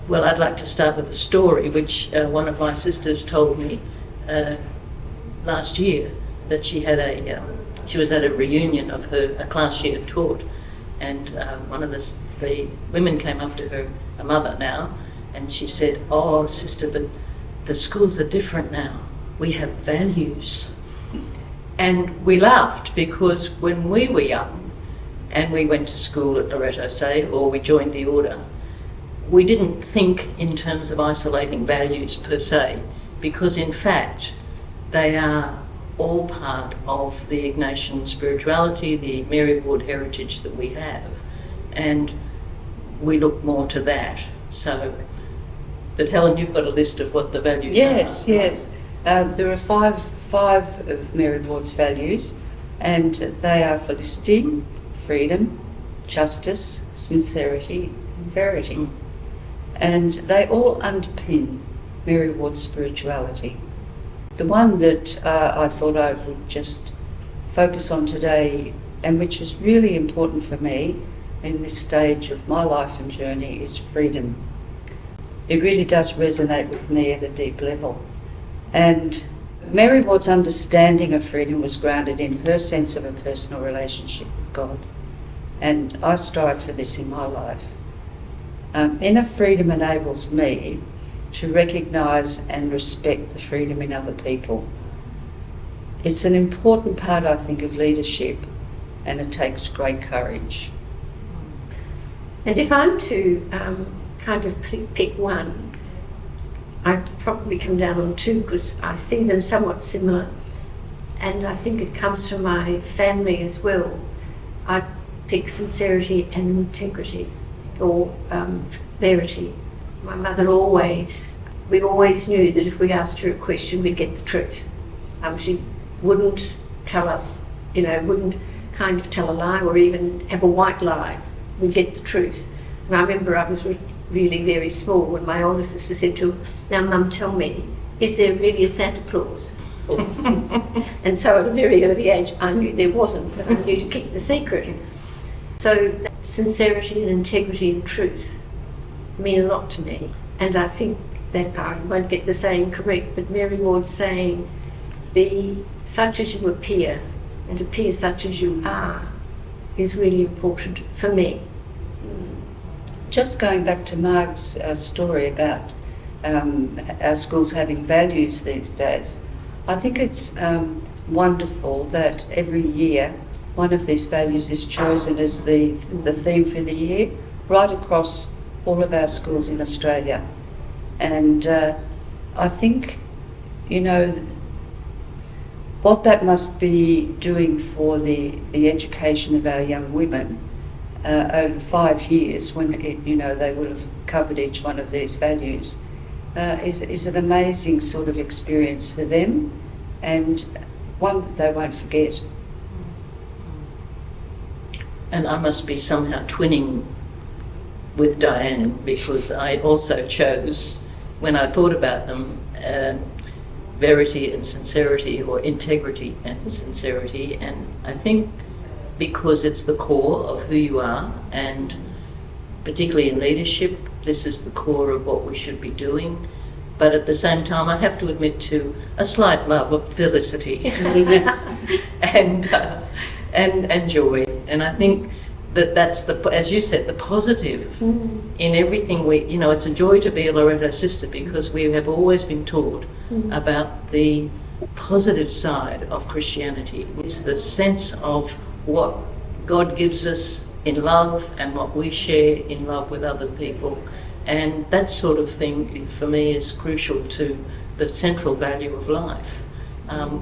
Well, I'd like to start with a story which one of my sisters told me last year, that she was at a reunion of a class she had taught, and one of the women came up to her, a mother now, and she said, "Oh, sister, but the schools are different now. We have values." And we laughed, because when we were young and we went to school at Loreto, say, or we joined the order, we didn't think in terms of isolating values per se, because in fact they are all part of the Ignatian spirituality, the Mary Ward heritage that we have, and we look more to that. So, but Helen, you've got a list of what the values are. Yes. There are five of Mary Ward's values, and they are felicity, freedom, justice, sincerity, and verity. And they all underpin Mary Ward's spirituality. The one that I thought I would just focus on today, and which is really important for me in this stage of my life and journey, is freedom. It really does resonate with me at a deep level. And Mary Ward's understanding of freedom was grounded in her sense of a personal relationship with God. And I strive for this in my life. Inner freedom enables me to recognise and respect the freedom in other people. It's an important part, I think, of leadership, and it takes great courage. And if I'm to kind of pick one, I'd probably come down on two, because I see them somewhat similar, and I think it comes from my family as well. I'd pick sincerity and integrity, or verity. My mother we always knew that if we asked her a question, we'd get the truth. She wouldn't tell us, wouldn't kind of tell a lie or even have a white lie. We'd get the truth. And I remember I was really very small when my older sister said to her, "Now, Mum, tell me, is there really a Santa Claus?" And so at a very early age, I knew there wasn't, but I knew to keep the secret. So sincerity and integrity and truth mean a lot to me. And I think that I won't get the saying correct, but Mary Ward's saying, "Be such as you appear and appear such as you are," is really important for me. Just going back to Marg's story about our schools having values these days, I think it's wonderful that every year one of these values is chosen as the theme for the year, right across all of our schools in Australia. And I think, what that must be doing for the education of our young women over 5 years, when they will have covered each one of these values, is an amazing sort of experience for them, and one that they won't forget. And I must be somehow twinning with Diane, because I also chose, when I thought about them, verity and sincerity, or integrity and sincerity, and I think because it's the core of who you are, and particularly in leadership, this is the core of what we should be doing. But at the same time, I have to admit to a slight love of felicity and joy. And I think that's as you said, the positive in everything it's a joy to be a Loreto sister, because we have always been taught about the positive side of Christianity. It's the sense of what God gives us in love and what we share in love with other people. And that sort of thing, for me, is crucial to the central value of life.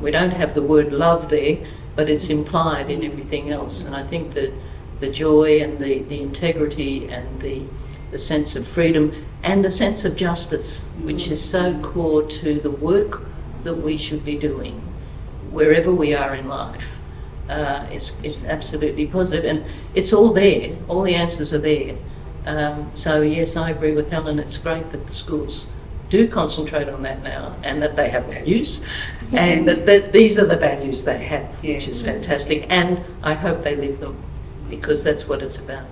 We don't have the word love there, but it's implied in everything else. And I think that the joy and the integrity and the sense of freedom and the sense of justice, which is so core to the work that we should be doing wherever we are in life, is absolutely positive. And it's all there, all the answers are there. So yes, I agree with Helen, it's great that the schools do concentrate on that now, and that they have values, and that these are the values they have, which is fantastic, and I hope they live them, because that's what it's about.